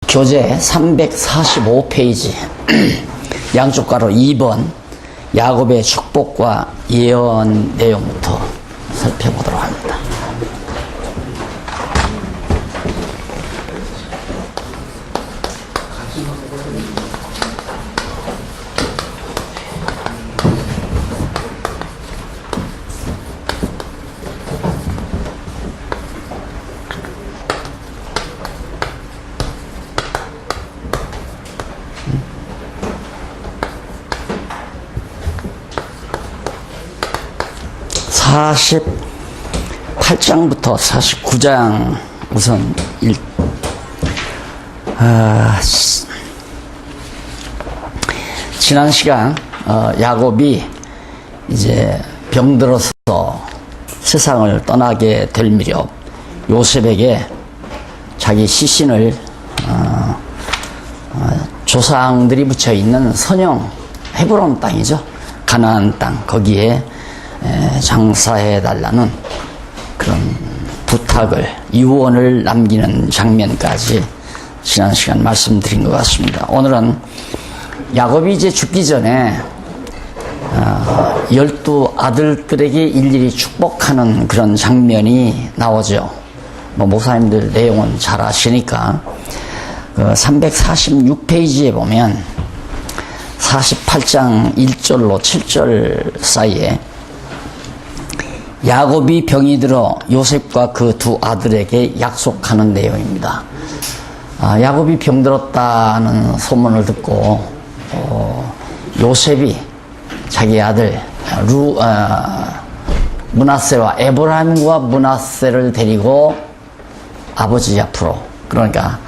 교재 345페이지 양쪽 가로 2번 야곱의 축복과 예언 내용부터 살펴보도록 합니다. 사 48장부터 49장 우선 지난 시간 야곱이 이제 병들어서 세상을 떠나게 될 무렵 요셉에게 자기 시신을 조상들이 묻혀 있는 선영 헤브론 땅이죠. 가나안 땅 거기에 장사해 달라는 그런 부탁을 유언을 남기는 장면까지 지난 시간 말씀드린 것 같습니다. 오늘은 야곱이 이제 죽기 전에 12 아들들에게 일일이 축복하는 그런 장면이 나오죠. 목사님들 내용은 잘 아시니까 346페이지에 보면 48장 1절로 7절 사이에 야곱이 병이 들어 요셉과 그 두 아들에게 약속하는 내용입니다. 야곱이 병들었다는 소문을 듣고 요셉이 자기 아들 므낫세와 에브라임과 므낫세를 데리고 아버지 앞으로, 그러니까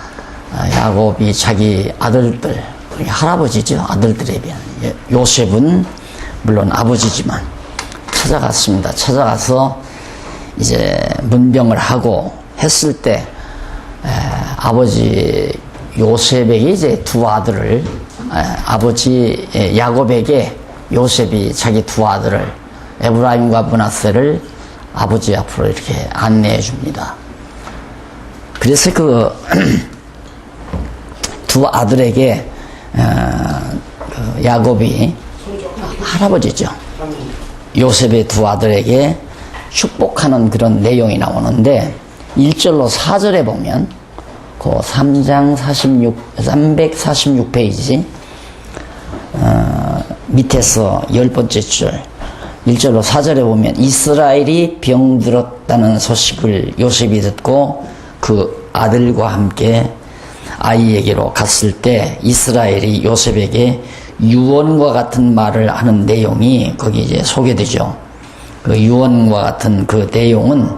야곱이 자기 아들들, 할아버지죠. 아들들에 비한 요셉은 물론 아버지지만 찾아갔습니다. 찾아가서 이제 문병을 하고 했을 때 아버지 요셉에게 이제 두 아들을 아버지 야곱에게 요셉이 자기 두 아들을 에브라임과 므낫세를 아버지 앞으로 이렇게 안내해 줍니다. 그래서 그 두 아들에게 야곱이 할아버지죠. 요셉의 두 아들에게 축복하는 그런 내용이 나오는데 1절로 4절에 보면 그 3장 346페이지 밑에서 10번째 줄 1절로 4절에 보면 이스라엘이 병들었다는 소식을 요셉이 듣고 그 아들과 함께 아이에게로 갔을 때 이스라엘이 요셉에게 유언과 같은 말을 하는 내용이 거기 이제 소개되죠. 그 유언과 같은 그 내용은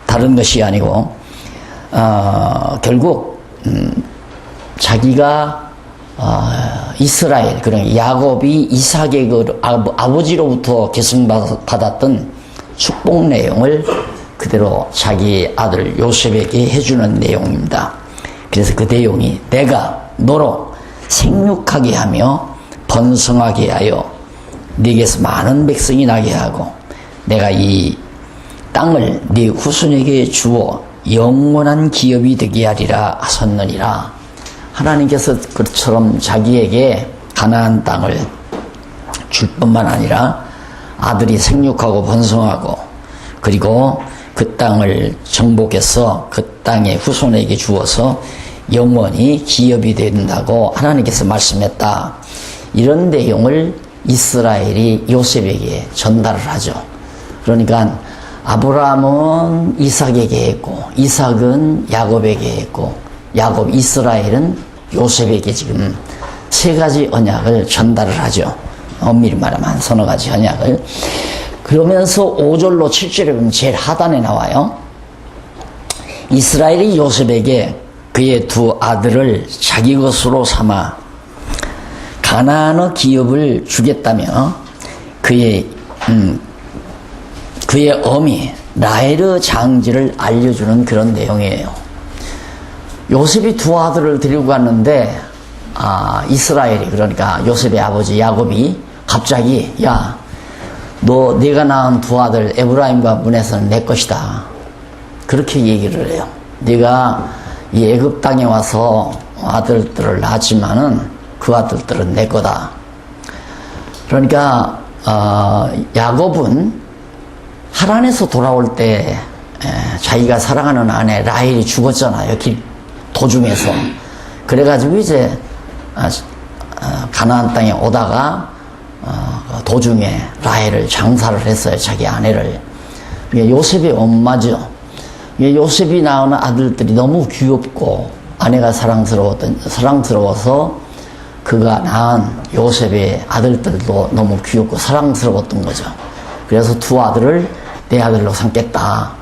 다른 것이 아니고 결국 자기가 이스라엘, 그러니까 야곱이 이삭의 그 아버지로부터 계승받았던 축복 내용을 그대로 자기 아들 요셉에게 해주는 내용입니다. 그래서 그 내용이 내가 너로 생육하게 하며 번성하게 하여 네게서 많은 백성이 나게 하고 내가 이 땅을 네 후손에게 주어 영원한 기업이 되게 하리라 하셨느니라. 하나님께서 그처럼 자기에게 가나안 땅을 줄 뿐만 아니라 아들이 생육하고 번성하고 그리고 그 땅을 정복해서 그 땅의 후손에게 주어서 영원히 기업이 된다고 하나님께서 말씀했다. 이런 내용을 이스라엘이 요셉에게 전달을 하죠. 그러니까 아브라함은 이삭에게 했고 이삭은 야곱에게 했고 야곱 이스라엘은 요셉에게 지금 세 가지 언약을 전달을 하죠. 엄밀히 말하면 한 서너 가지 언약을. 그러면서 5절로 7절에 보면 제일 하단에 나와요. 이스라엘이 요셉에게 그의 두 아들을 자기 것으로 삼아 가나안의 기업을 주겠다며 그의 어미 라헬의 장지를 알려주는 그런 내용이에요. 요셉이 두 아들을 데리고 갔는데 이스라엘이, 그러니까 요셉의 아버지 야곱이 갑자기 야, 너 네가 낳은 두 아들 에브라임과 므낫세는 내 것이다. 그렇게 얘기를 해요. 네가 이 애굽 땅에 와서 아들들을 낳았지만은 그 아들들은 내 거다. 그러니까 야곱은 하란에서 돌아올 때 자기가 사랑하는 아내 라헬이 죽었잖아요. 도중에서. 그래가지고 이제 가나안 땅에 오다가 도중에 라헬을 장사를 했어요. 자기 아내를. 요셉의 엄마죠. 요셉이 낳은 아들들이 너무 귀엽고 아내가 사랑스러워서 그가 낳은 요셉의 아들들도 너무 귀엽고 사랑스러웠던 거죠. 그래서 두 아들을 내 아들로 삼겠다.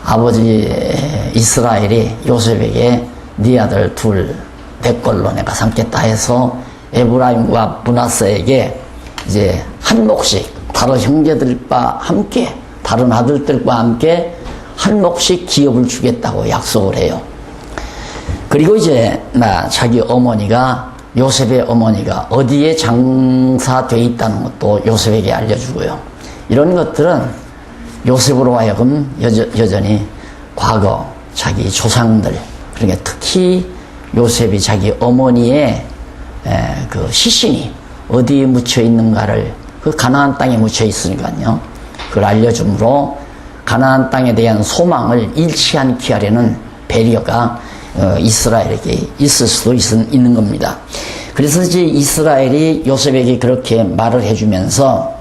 아버지 이스라엘이 요셉에게 네 아들 둘 내 걸로 내가 삼겠다 해서 에브라임과 므낫세에게 이제 한 몫씩 다른 형제들과 함께 다른 아들들과 함께 한 몫씩 기업을 주겠다고 약속을 해요. 그리고 이제 자기 어머니가 요셉의 어머니가 어디에 장사돼 있다는 것도 요셉에게 알려주고요. 이런 것들은 요셉으로 하여금 여전히 과거 자기 조상들, 그러니까 특히 요셉이 자기 어머니의 그 시신이 어디에 묻혀 있는가를 그 가나안 땅에 묻혀 있으니까요. 그걸 알려주므로 가나안 땅에 대한 소망을 잃지 않게 하려는 배려가 이스라엘에게 있을 수도 있는 겁니다. 그래서 이제 이스라엘이 요셉에게 그렇게 말을 해주면서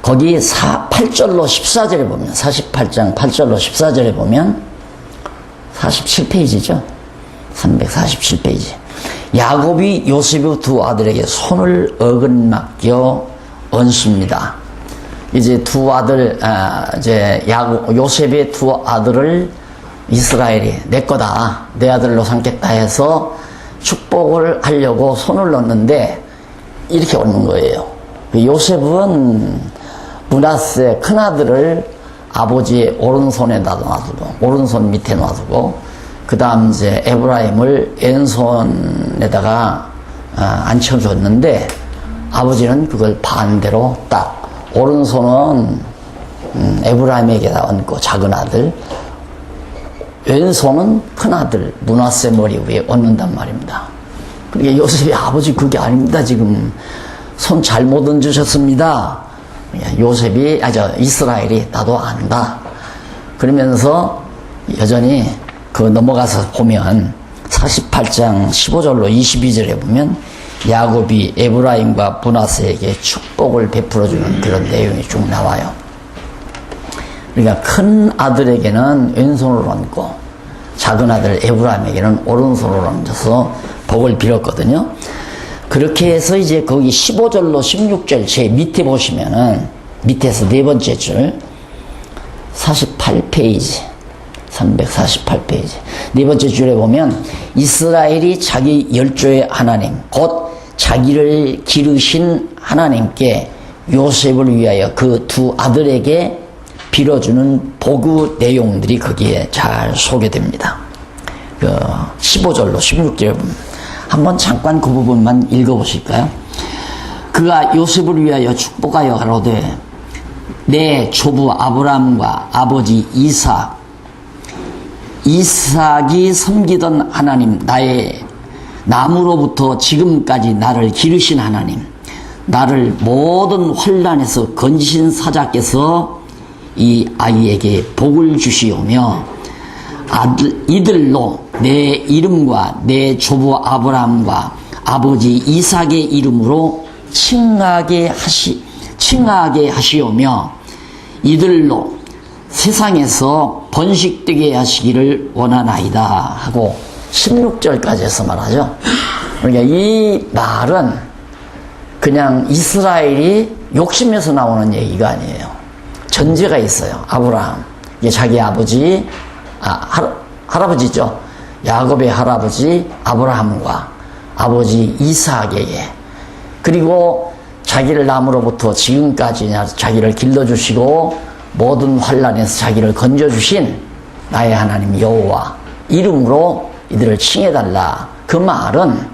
거기 8절로 14절에 보면 48장 8절로 14절에 보면 47페이지죠. 347페이지. 야곱이 요셉의 두 아들에게 손을 어긋맞겨 얹습니다. 이제 두 아들, 요셉의 두 아들을 이스라엘이 내 거다, 내 아들로 삼겠다 해서 축복을 하려고 손을 넣는데 이렇게 얹는 거예요. 요셉은 므낫세 큰아들을 아버지의 오른손에다 놔두고, 오른손 밑에 놔두고, 그 다음 이제 에브라임을 왼손에다가 앉혀줬는데 아버지는 그걸 반대로 딱 오른손은 에브라임에게다 얹고 작은 아들, 왼손은 큰아들 므낫세 머리 위에 얹는단 말입니다. 그러니까 요셉이 아버지 그게 아닙니다. 지금 손 잘못 얹으셨습니다. 요셉이 이스라엘이 나도 안다. 그러면서 여전히 그 넘어가서 보면 48장 15절로 22절에 보면 야곱이 에브라임과 므낫세에게 축복을 베풀어주는 그런 내용이 쭉 나와요. 그러니까 큰 아들에게는 왼손으로 얹고 작은 아들 에브라임에게는 오른손으로 얹어서 복을 빌었거든요. 그렇게 해서 이제 거기 15절로 16절 제 밑에 보시면은 밑에서 네 번째 줄 48페이지 348페이지 네 번째 줄에 보면 이스라엘이 자기 열조의 하나님 곧 자기를 기르신 하나님께 요셉을 위하여 그 두 아들에게 빌어주는 복의 내용들이 거기에 잘 소개됩니다. 그 15절로 16절에 보면 한번 잠깐 그 부분만 읽어보실까요? 그가 요셉을 위하여 축복하여 가로되 내 조부 아브라함과 아버지 이삭이 섬기던 하나님 나의 나무로부터 지금까지 나를 기르신 하나님 나를 모든 환난에서 건지신 사자께서 이 아이에게 복을 주시오며 이들로 내 이름과 내 조부 아브라함과 아버지 이삭의 이름으로 칭하게 하시오며 이들로 세상에서 번식되게 하시기를 원하나이다 하고 16절까지 해서 말하죠. 그러니까 이 말은 그냥 이스라엘이 욕심에서 나오는 얘기가 아니에요. 전제가 있어요. 아브라함, 이게 자기 아버지, 할아버지죠. 야곱의 할아버지 아브라함과 아버지 이삭에게 그리고 자기를 남으로부터 지금까지 자기를 길러주시고 모든 환난에서 자기를 건져주신 나의 하나님 여호와 이름으로 이들을 칭해달라. 그 말은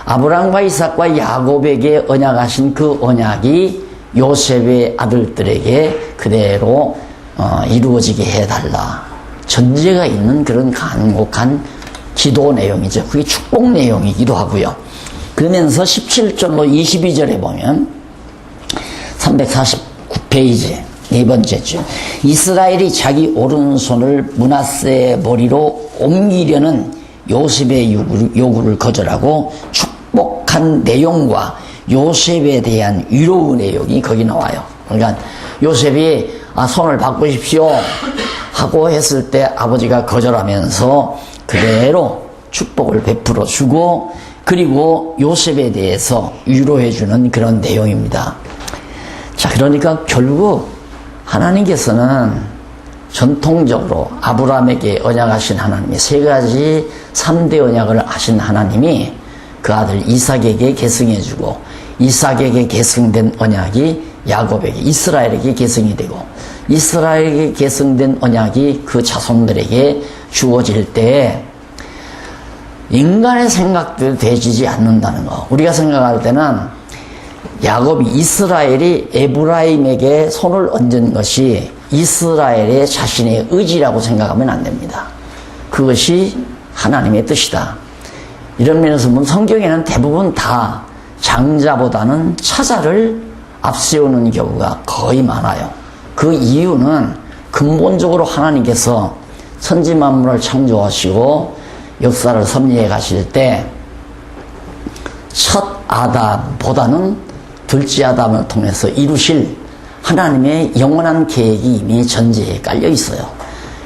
아브라함과 이삭과 야곱에게 언약하신 그 언약이 요셉의 아들들에게 그대로 이루어지게 해달라. 전제가 있는 그런 간곡한 기도 내용이죠. 그게 축복 내용이기도 하고요. 그러면서 17절로 22절에 보면 349페이지 네 번째죠. 이스라엘이 자기 오른손을 므낫세의 머리로 옮기려는 요셉의 요구를 거절하고 축복한 내용과 요셉에 대한 위로의 내용이 거기 나와요. 그러니까 요셉이 손을 바꾸십시오 하고 했을 때 아버지가 거절하면서 그대로 축복을 베풀어 주고, 그리고 요셉에 대해서 위로해 주는 그런 내용입니다. 자, 그러니까 결국 하나님께서는 전통적으로 아브라함에게 언약하신 하나님이 세 가지 3대 언약을 하신 하나님이 그 아들 이삭에게 계승해 주고, 이삭에게 계승된 언약이 야곱에게, 이스라엘에게 계승이 되고, 이스라엘에게 계승된 언약이 그 자손들에게 주어질 때 인간의 생각대로 되지지 않는다는 거. 우리가 생각할 때는 야곱이, 이스라엘이 에브라임에게 손을 얹은 것이 이스라엘의 자신의 의지라고 생각하면 안 됩니다. 그것이 하나님의 뜻이다. 이런 면에서 보면 성경에는 대부분 다 장자보다는 차자를 앞세우는 경우가 거의 많아요. 그 이유는 근본적으로 하나님께서 천지 만물을 창조하시고 역사를 섭리해 가실 때 첫 아담보다는 둘째 아담을 통해서 이루실 하나님의 영원한 계획이 이미 전제에 깔려 있어요.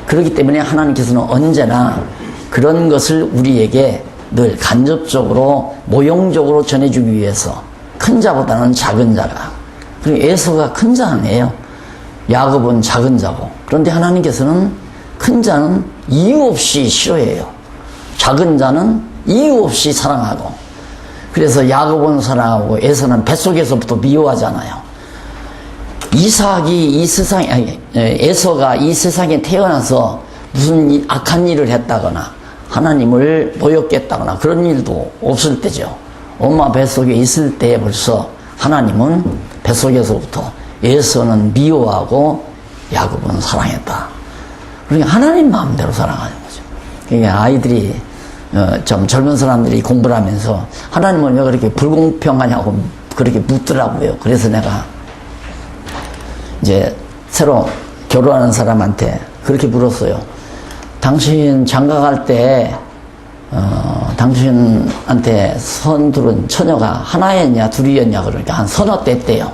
그렇기 때문에 하나님께서는 언제나 그런 것을 우리에게 늘 간접적으로 모형적으로 전해주기 위해서 큰 자보다는 작은 자가, 그리고 에서가 큰 자 아니에요. 야곱은 작은 자고. 그런데 하나님께서는 큰 자는 이유 없이 싫어해요. 작은 자는 이유 없이 사랑하고. 그래서 야곱은 사랑하고 에서는 뱃속에서부터 미워하잖아요. 에서가 이 세상에 태어나서 무슨 악한 일을 했다거나 하나님을 모욕했다거나 그런 일도 없을 때죠. 엄마 뱃속에 있을 때 벌써 하나님은 뱃속에서부터 에서는 미워하고 야곱은 사랑했다. 그러니까 하나님 마음대로 사랑하는 거죠. 그러니까 아이들이 좀 젊은 사람들이 공부를 하면서 하나님은 왜 그렇게 불공평하냐고 그렇게 묻더라고요. 그래서 내가 이제 새로 결혼하는 사람한테 그렇게 물었어요. 당신 장가 갈 때 당신한테 선두른 처녀가 하나였냐 둘이었냐 그러니까 한 서너 대 때요.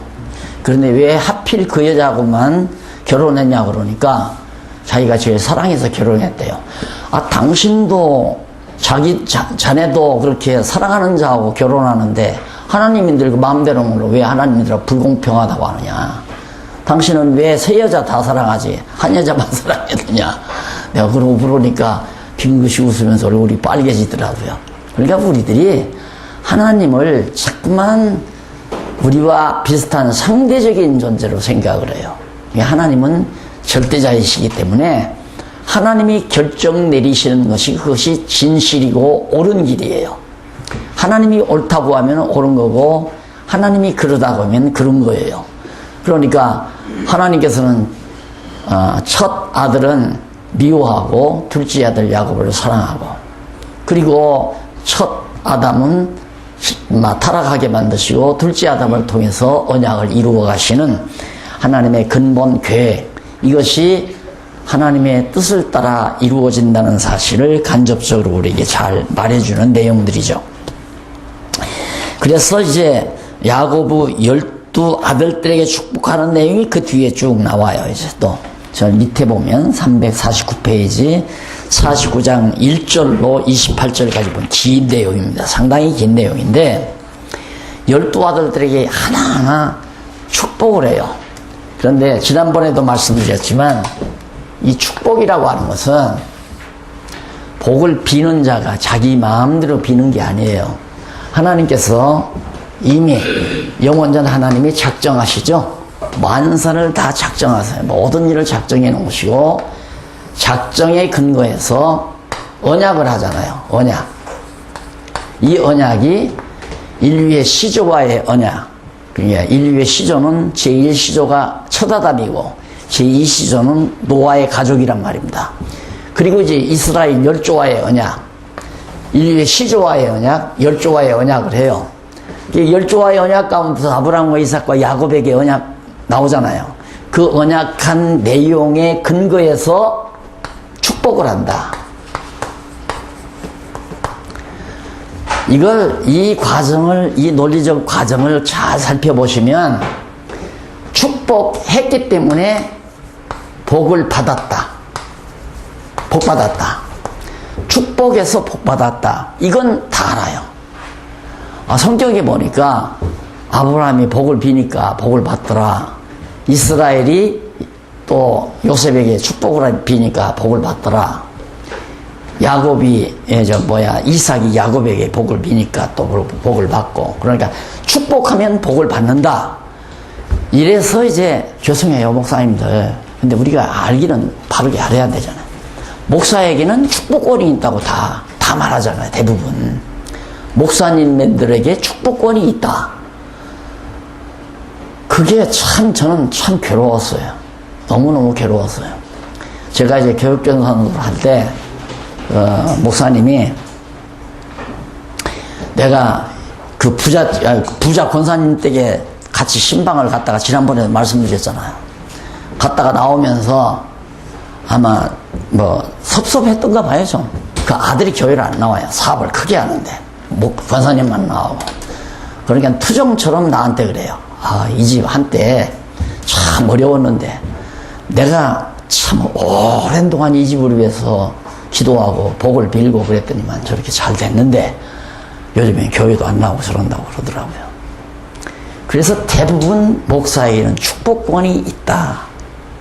그런데 왜 하필 그 여자하고만 결혼했냐 그러니까 자기가 제일 사랑해서 결혼했대요. 당신도 자네도 그렇게 사랑하는 자하고 결혼하는데 하나님인들 그 마음대로 몰라 왜 하나님인들 불공평하다고 하느냐. 당신은 왜 세 여자 다 사랑하지 한 여자만 사랑해야 되냐. 내가 그러고 물으니까 빙긋이 웃으면서 얼굴이 빨개지더라고요. 그러니까 우리들이 하나님을 자꾸만 우리와 비슷한 상대적인 존재로 생각을 해요. 하나님은 절대자이시기 때문에 하나님이 결정 내리시는 것이 그것이 진실이고 옳은 길이에요. 하나님이 옳다고 하면 옳은 거고 하나님이 그러다고 하면 그런 거예요. 그러니까 하나님께서는 첫 아들은 미워하고 둘째 아들 야곱을 사랑하고, 그리고 첫 아담은 타락하게 만드시고 둘째 아담을 통해서 언약을 이루어 가시는 하나님의 근본 계획, 이것이 하나님의 뜻을 따라 이루어진다는 사실을 간접적으로 우리에게 잘 말해주는 내용들이죠. 그래서 이제 야고보 12 아들들에게 축복하는 내용이 그 뒤에 쭉 나와요. 이제 또 저 밑에 보면 349페이지 49장 1절로 28절까지 보면 긴 내용입니다. 상당히 긴 내용인데 12아들들에게 하나하나 축복을 해요. 그런데 지난번에도 말씀드렸지만 이 축복이라고 하는 것은 복을 비는 자가 자기 마음대로 비는 게 아니에요. 하나님께서 이미 영원전 하나님이 작정하시죠. 만사를 다 작정하세요. 모든 일을 작정해 놓으시고 작정에 근거해서 언약을 하잖아요. 언약. 이 언약이 인류의 시조와의 언약. 그러니까 인류의 시조는 제1시조가 첫 아담이고 제2시조는 노아의 가족이란 말입니다. 그리고 이제 이스라엘 열조와의 언약, 인류의 시조와의 언약, 열조와의 언약을 해요. 열조와의 언약 가운데서 아브라함과 이삭과 야곱에게 언약 나오잖아요. 그 언약한 내용의 근거에서 축복을 한다. 이 과정을, 이 논리적 과정을 잘 살펴보시면 축복했기 때문에 복을 받았다. 복 받았다. 축복해서 복 받았다. 이건 다 알아요. 성경에 보니까 아브라함이 복을 비니까 복을 받더라. 이스라엘이 또 요셉에게 축복을 비니까 복을 받더라. 야곱이 이삭이 야곱에게 복을 비니까 또 복을 받고. 그러니까 축복하면 복을 받는다. 이래서 이제 죄송해요 목사님들. 근데 우리가 알기는 바르게 알아야 되잖아요. 목사에게는 축복권이 있다고 다 말하잖아요. 대부분 목사님들에게 축복권이 있다. 그게 저는 참 괴로웠어요. 너무너무 괴로웠어요. 제가 이제 교육전선을 할 때 목사님이 내가 그 부자 권사님 댁에 같이 신방을 갔다가 지난번에 말씀드렸잖아요. 갔다가 나오면서 아마 섭섭했던가 봐요 좀. 그 아들이 교회를 안 나와요. 사업을 크게 하는데 권사님만 나오고. 그러니까 투정처럼 나한테 그래요. 이 집 한때 참 어려웠는데 내가 참 오랜 동안 이 집을 위해서 기도하고 복을 빌고 그랬더니만 저렇게 잘 됐는데 요즘엔 교회도 안 나오고 저런다고 그러더라고요. 그래서 대부분 목사에게는 축복권이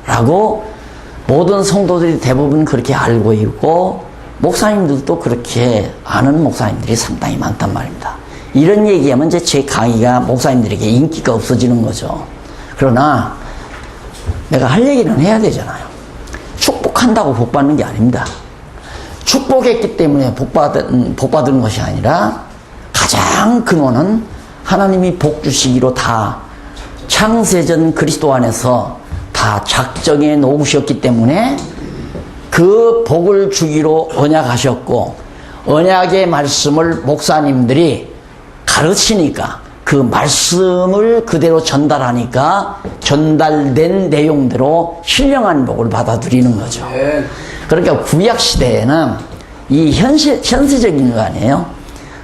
있다라고 모든 성도들이 대부분 그렇게 알고 있고 목사님들도 그렇게 아는 목사님들이 상당히 많단 말입니다. 이런 얘기하면 이제 제 강의가 목사님들에게 인기가 없어지는 거죠. 그러나 내가 할 얘기는 해야 되잖아요. 축복한다고 복 받는 게 아닙니다. 축복했기 때문에 복 받은 것이 아니라 가장 근원은 하나님이 복 주시기로 다 창세전 그리스도 안에서 다 작정해 놓으셨기 때문에 그 복을 주기로 언약하셨고 언약의 말씀을 목사님들이 가르치니까 그 말씀을 그대로 전달하니까 전달된 내용대로 신령한 복을 받아들이는 거죠. 그러니까 구약시대에는 이 현세적인 거 아니에요.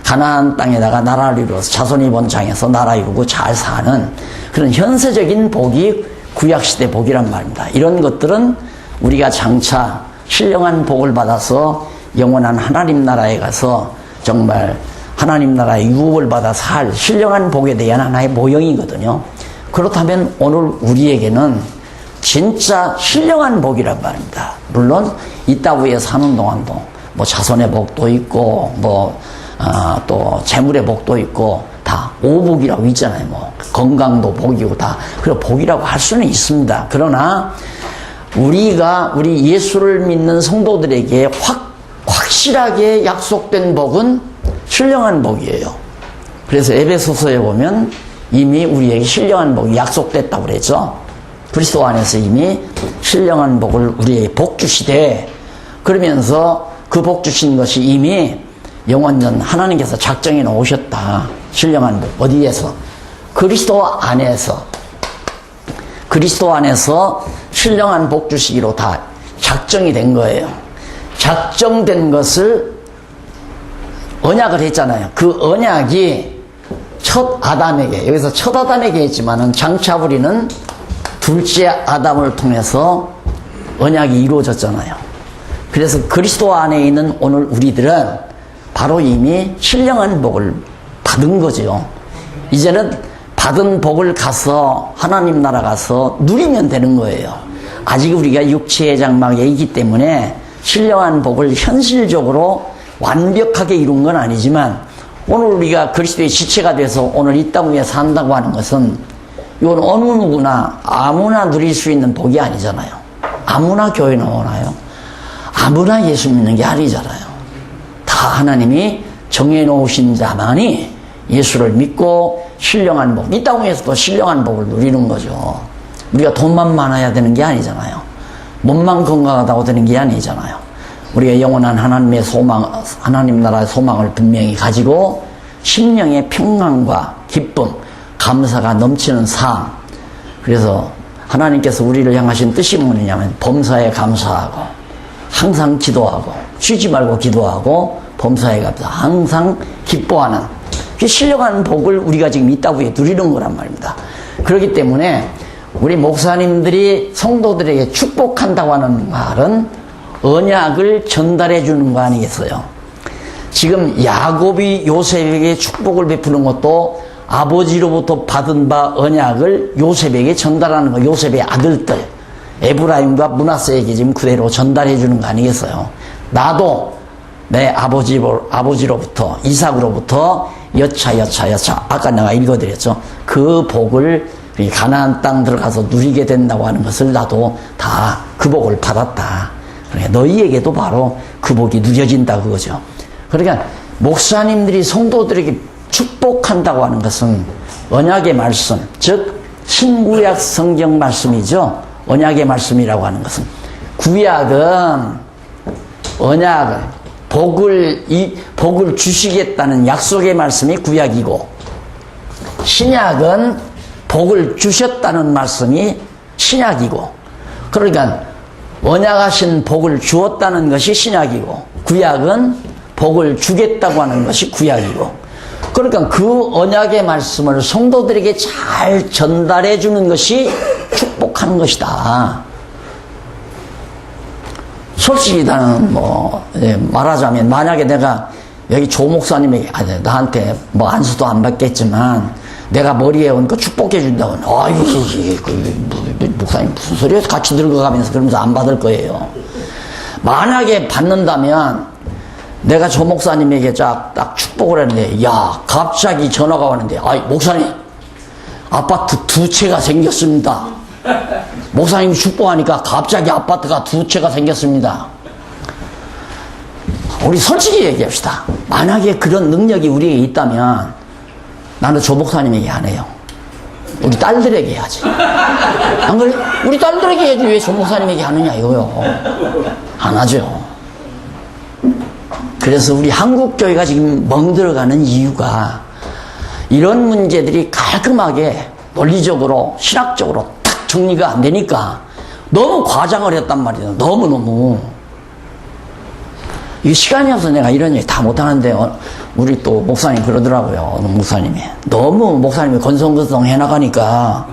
가나안 땅에다가 나라를 이루어서 자손이 번창해서 나라 이루고 잘 사는 그런 현세적인 복이 구약시대 복이란 말입니다. 이런 것들은 우리가 장차 신령한 복을 받아서 영원한 하나님 나라에 가서 정말 하나님 나라의 유업을 받아 살 신령한 복에 대한 하나의 모형이거든요. 그렇다면 오늘 우리에게는 진짜 신령한 복이란 말입니다. 물론 이 땅 위에 사는 동안도 자손의 복도 있고 또 재물의 복도 있고 다 오복이라고 있잖아요. 건강도 복이고 다 그리고 복이라고 할 수는 있습니다. 그러나 우리 예수를 믿는 성도들에게 확실하게 약속된 복은 신령한 복이에요. 그래서 에베소서에 보면 이미 우리에게 신령한 복이 약속됐다고 그랬죠. 그리스도 안에서 이미 신령한 복을 우리에게 복 주시되 그러면서 그 복 주신 것이 이미 영원전 하나님께서 작정해 놓으셨다. 신령한 복. 어디에서? 그리스도 안에서 신령한 복 주시기로 다 작정이 된 거예요. 작정된 것을 언약을 했잖아요. 그 언약이 첫 아담에게, 여기서 첫 아담에게 했지만은 장차 우리는 둘째 아담을 통해서 언약이 이루어졌잖아요. 그래서 그리스도 안에 있는 오늘 우리들은 바로 이미 신령한 복을 받은 거죠. 이제는 받은 복을 가서 하나님 나라 가서 누리면 되는 거예요. 아직 우리가 육체의 장막에 있기 때문에 신령한 복을 현실적으로 완벽하게 이룬 건 아니지만 오늘 우리가 그리스도의 지체가 돼서 오늘 이 땅 위에 산다고 하는 것은 이건 어느 누구나 아무나 누릴 수 있는 복이 아니잖아요. 아무나 교회 나오나요? 아무나 예수 믿는 게 아니잖아요. 다 하나님이 정해놓으신 자만이 예수를 믿고 신령한 복, 이 땅 위에서도 신령한 복을 누리는 거죠. 우리가 돈만 많아야 되는 게 아니잖아요. 몸만 건강하다고 되는 게 아니잖아요. 우리가 영원한 하나님의 소망, 하나님 나라의 소망을 분명히 가지고 심령의 평안과 기쁨, 감사가 넘치는 삶. 그래서 하나님께서 우리를 향하신 뜻이 뭐냐면 범사에 감사하고 항상 기도하고 쉬지 말고 기도하고 범사에 감사 항상 기뻐하는 신령한 복을 우리가 지금 이 땅 위에 누리는 거란 말입니다. 그렇기 때문에 우리 목사님들이 성도들에게 축복한다고 하는 말은 언약을 전달해 주는 거 아니겠어요? 지금 야곱이 요셉에게 축복을 베푸는 것도 아버지로부터 받은 바 언약을 요셉에게 전달하는 거, 요셉의 아들들 에브라임과 므낫세에게 지금 그대로 전달해 주는 거 아니겠어요? 나도 내 아버지로부터 이삭으로부터 여차 아까 내가 읽어드렸죠. 그 복을 가나안 땅 들어가서 누리게 된다고 하는 것을 나도 다 그 복을 받았다. 그러니까 너희에게도 바로 그 복이 누려진다 그거죠. 그러니까 목사님들이 성도들에게 축복한다고 하는 것은 언약의 말씀, 즉 신구약 성경 말씀이죠. 언약의 말씀이라고 하는 것은 구약은 언약을 복을 주시겠다는 약속의 말씀이 구약이고 신약은 복을 주셨다는 말씀이 신약이고 그러니까 언약하신 복을 주었다는 것이 신약이고 구약은 복을 주겠다고 하는 것이 구약이고 그러니까 그 언약의 말씀을 성도들에게 잘 전달해 주는 것이 축복하는 것이다. 솔직히 나는 말하자면 만약에 내가 여기 조 목사님에게 나한테 안수도 안 받겠지만 내가 머리에 온 거 축복해 준다고 목사님 무슨 소리야 같이 늙어가면서 그러면서 안 받을 거예요. 만약에 받는다면 내가 조 목사님에게 딱 축복을 했는데 갑자기 전화가 왔는데 목사님 아파트 2채가 생겼습니다. 목사님이 축복하니까 갑자기 아파트가 2채가 생겼습니다. 우리 솔직히 얘기합시다. 만약에 그런 능력이 우리에게 있다면 나는 조 목사님에게 안 해요. 우리 딸들에게 해야지. 안 그래? 우리 딸들에게 해야지 왜 조 목사님에게 하느냐 이거요. 안 하죠. 그래서 우리 한국교회가 지금 멍들어가는 이유가 이런 문제들이 깔끔하게 논리적으로 신학적으로 딱 정리가 안 되니까 너무 과장을 했단 말이에요. 너무너무. 이 시간이 없어서 내가 이런 얘기 다 못하는데 우리 또 목사님 그러더라고요. 어느 목사님이 너무 목사님이 건성건성 해나가니까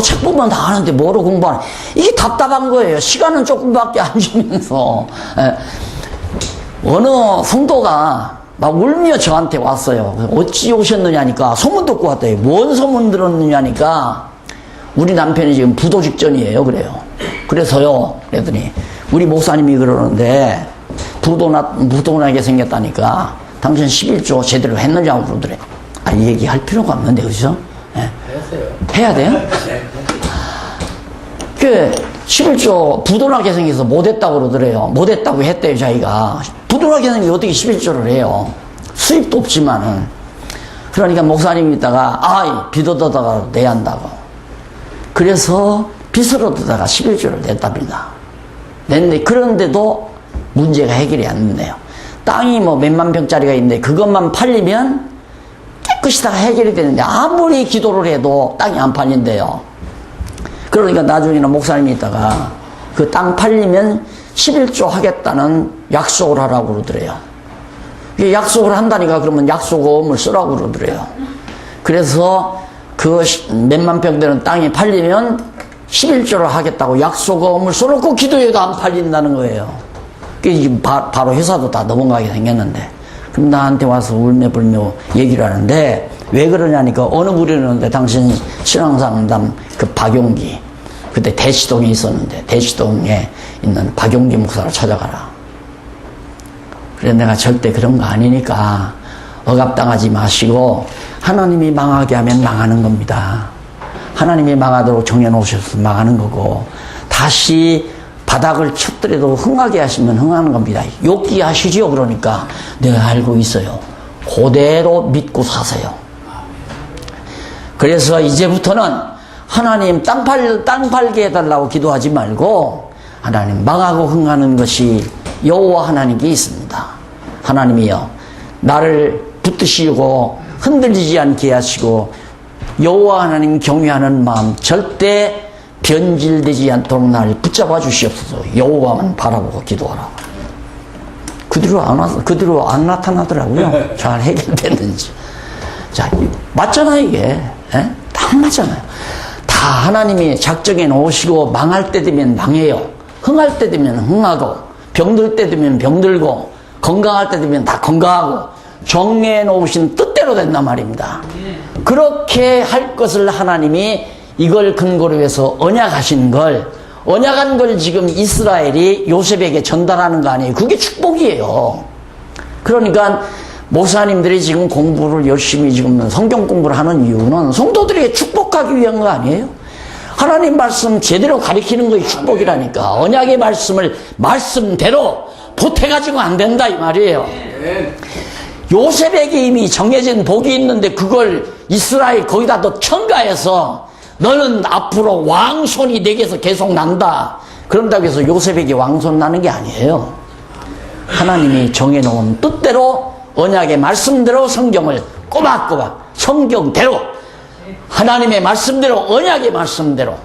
책 보면 다 하는데 뭐로 공부하나 이게 답답한 거예요. 시간은 조금밖에 안 주면서 어느 성도가 막 울며 저한테 왔어요. 어찌 오셨느냐니까 소문 듣고 왔대요. 뭔 소문 들었느냐니까 우리 남편이 지금 부도 직전이에요. 그래요. 그래서요. 그랬더니 우리 목사님이 그러는데 부도나게 생겼다니까 당신 11조 제대로 했느냐고 그러더래. 얘기할 필요가 없는데 그죠? 네. 해야 돼요? 그 11조 부도나게 생겨서 못했다고 그러더래요. 못했다고 했대요. 자기가 부도나게 생겨서 어떻게 11조를 해요? 수입도 없지만은. 그러니까 목사님이 있다가 빚 얻어다가 내야 한다고. 그래서 빚을 얻어다가 11조를 냈답니다. 냈는데 그런데도 문제가 해결이 안 됐네요. 땅이 몇만 평짜리가 있는데 그것만 팔리면 깨끗이 다 해결이 되는데 아무리 기도를 해도 땅이 안 팔린대요. 그러니까 나중에는 목사님이 있다가 그 땅 팔리면 11조 하겠다는 약속을 하라고 그러더래요. 약속을 한다니까 그러면 약속금을 쓰라고 그러더래요. 그래서 그 몇만 평 되는 땅이 팔리면 11조를 하겠다고 약속금을 써놓고 기도해도 안 팔린다는 거예요. 바로 회사도 다 넘어가게 생겼는데 그럼 나한테 와서 울며불며 얘기를 하는데 왜 그러냐니까 어느 부류는데 당신 신앙상담 그 박용기 그때 대치동에 있었는데 대치동에 있는 박용기 목사를 찾아가라. 그래 내가 절대 그런 거 아니니까 억압당하지 마시고 하나님이 망하게 하면 망하는 겁니다. 하나님이 망하도록 정해놓으셔서 망하는 거고 다시 바닥을 쳤더라도 흥하게 하시면 흥하는 겁니다. 욕기 하시죠. 그러니까 내가 알고 있어요. 그대로 믿고 사세요. 그래서 이제부터는 하나님 땅 팔게 해달라고 기도하지 말고 하나님 망하고 흥하는 것이 여호와 하나님께 있습니다. 하나님이여 나를 붙드시고 흔들리지 않게 하시고 여호와 하나님 경외하는 마음 절대 변질되지 않도록 나를 붙잡아 주시옵소서. 여호와만 바라보고 기도하라. 그대로 안 나타나더라고요. 잘 해결됐는지. 자, 맞잖아요, 이게. 에? 딱 맞잖아요. 다 하나님이 작정해 놓으시고 망할 때 되면 망해요. 흥할 때 되면 흥하고, 병들 때 되면 병들고, 건강할 때 되면 다 건강하고, 정해 놓으신 뜻대로 된단 말입니다. 그렇게 할 것을 하나님이 이걸 근거로 해서 언약하신 걸, 언약한 걸 지금 이스라엘이 요셉에게 전달하는 거 아니에요. 그게 축복이에요. 그러니까 목사님들이 지금 공부를 열심히 지금 성경 공부를 하는 이유는 성도들에게 축복하기 위한 거 아니에요? 하나님 말씀 제대로 가리키는 것이 축복이라니까. 언약의 말씀을 말씀대로 보태가지고 안 된다 이 말이에요. 요셉에게 이미 정해진 복이 있는데 그걸 이스라엘 거기다 더 첨가해서 너는 앞으로 왕손이 내게서 계속 난다. 그런다고 해서 요셉에게 왕손 나는 게 아니에요. 하나님이 정해놓은 뜻대로 언약의 말씀대로 성경을 꼬박꼬박 성경대로 하나님의 말씀대로 언약의 말씀대로.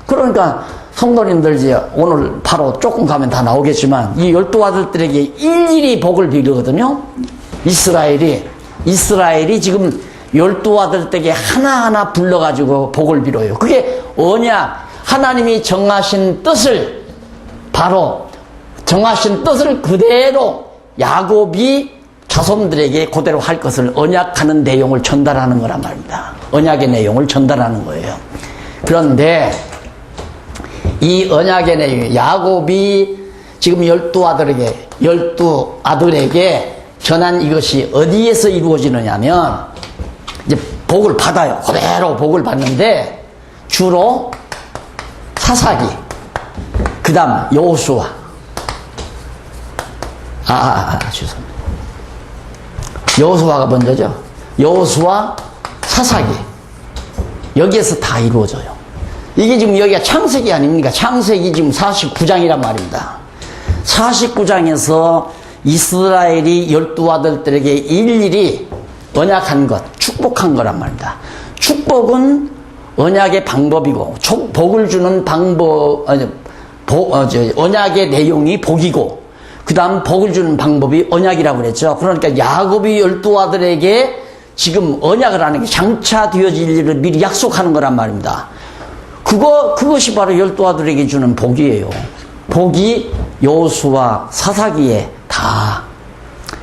그러니까 성도님들 이제 오늘 바로 조금 가면 다 나오겠지만 이 12 아들들에게 일일이 복을 비르거든요. 이스라엘이 지금 12 아들에게 하나하나 불러가지고 복을 빌어요. 그게 언약, 하나님이 정하신 뜻을 바로 정하신 뜻을 그대로 야곱이 자손들에게 그대로 할 것을 언약하는 내용을 전달하는 거란 말입니다. 언약의 내용을 전달하는 거예요. 그런데 이 언약의 내용, 야곱이 지금 12 아들에게 전한 이것이 어디에서 이루어지느냐면 이제 복을 받아요. 그대로 복을 받는데 주로 사사기, 그 다음 여호수아, 죄송합니다. 여호수아가 먼저죠. 여호수아, 사사기, 여기에서 다 이루어져요. 이게 지금 여기가 창세기 아닙니까? 창세기 지금 49장이란 말입니다. 49장에서 이스라엘이 12 아들들에게 일일이 언약한 것, 축복한 거란 말입니다. 축복은 언약의 방법이고, 복을 주는 방법, 언약의 내용이 복이고, 그 다음 복을 주는 방법이 언약이라고 그랬죠. 그러니까 야곱이 12 아들에게 지금 언약을 하는 게 장차 되어질 일을 미리 약속하는 거란 말입니다. 그것이 바로 12 아들에게 주는 복이에요. 복이 여호수아 사사기에 다.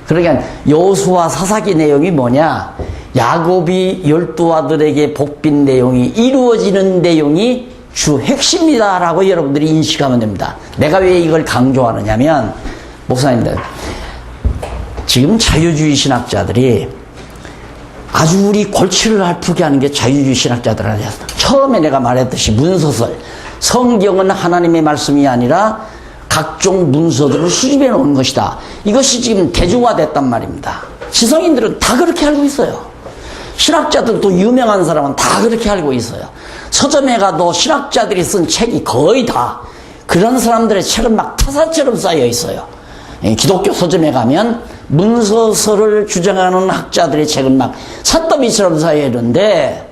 그러니까 여호수아 사사기 내용이 뭐냐? 야곱이 12 아들에게 복빈 내용이 이루어지는 내용이 주 핵심이다라고 여러분들이 인식하면 됩니다. 내가 왜 이걸 강조하느냐면 목사님들, 지금 자유주의 신학자들이 아주 우리 골치를 아프게 하는 게 자유주의 신학자들 아니야. 처음에 내가 말했듯이 문서설, 성경은 하나님의 말씀이 아니라 각종 문서들을 수집해 놓은 것이다. 이것이 지금 대중화됐단 말입니다. 지성인들은 다 그렇게 알고 있어요. 신학자들도 유명한 사람은 다 그렇게 알고 있어요. 서점에 가도 신학자들이 쓴 책이 거의 다 그런 사람들의 책은 막 타사처럼 쌓여 있어요. 기독교 서점에 가면 문서설을 주장하는 학자들의 책은 막 산더미처럼 쌓여 있는데